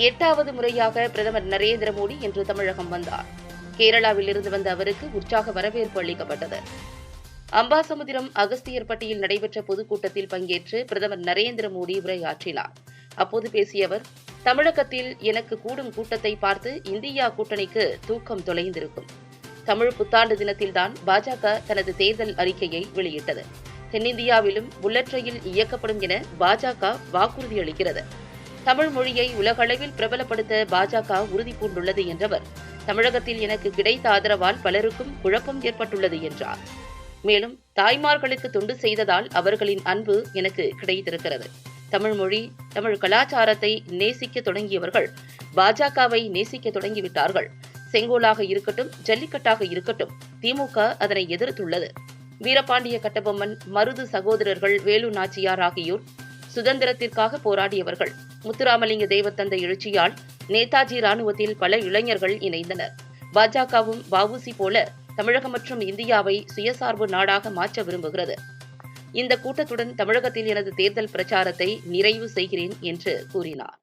8வது முறையாக பிரதமர் நரேந்திர மோடி இன்று தமிழகம் வந்தார். கேரளாவில் இருந்து வந்த அவருக்கு உற்சாக வரவேற்பு அளிக்கப்பட்டது. அம்பாசமுத்திரம் அகஸ்தியர்பட்டியில் நடைபெற்ற பொதுக்கூட்டத்தில் பங்கேற்று பிரதமர் நரேந்திர மோடி உரையாற்றினார். அப்போது பேசிய அவர், தமிழகத்தில் எனக்கு கூடும் கூட்டத்தை பார்த்து இந்தியா கூட்டணிக்கு தூக்கம் தொலைந்திருக்கும். தமிழ் புத்தாண்டு தினத்தில்தான் பாஜக தனது தேர்தல் அறிக்கையை வெளியிட்டது. தென்னிந்தியாவிலும் புல்லட் ரயில் இயக்கப்படும் என பாஜக வாக்குறுதி அளிக்கிறது. தமிழ் மொழியை உலகளவில் பிரபலப்படுத்த பாஜக உறுதி பூண்டுள்ளது என்றவர், தமிழகத்தில் எனக்கு கிடைத்த ஆதரவால் பலருக்கும் குழப்பம் ஏற்பட்டுள்ளது என்றார். மேலும், தாய்மார்களுக்கு தொண்டு செய்ததால் அவர்களின் அன்பு எனக்கு கிடைத்திருக்கிறது. தமிழ் மொழி, தமிழ் கலாச்சாரத்தை நேசிக்க தொடங்கியவர்கள் பாஜகவை நேசிக்க தொடங்கிவிட்டார்கள். செங்கோலாக இருக்கட்டும், ஜல்லிக்கட்டாக இருக்கட்டும், திமுக அதனை எதிர்த்துள்ளது. வீரபாண்டிய கட்டபொம்மன், மருது சகோதரர்கள், வேலு நாச்சியார் ஆகியோர் சுதந்திரத்திற்காக போராடியவர்கள். முத்துராமலிங்க தேவத்தந்தை எழுச்சியால் நேதாஜி ராணுவத்தில் பல இளைஞர்கள் இணைந்தனர். பாஜகவும் வஉசி போல தமிழகம் மற்றும் இந்தியாவை சுயசார்பு நாடாக மாற்ற விரும்புகிறது. இந்த கூட்டத்துடன் தமிழகத்தில் எனது தேர்தல் பிரச்சாரத்தை நிறைவு செய்கிறேன் என்று கூறினார்.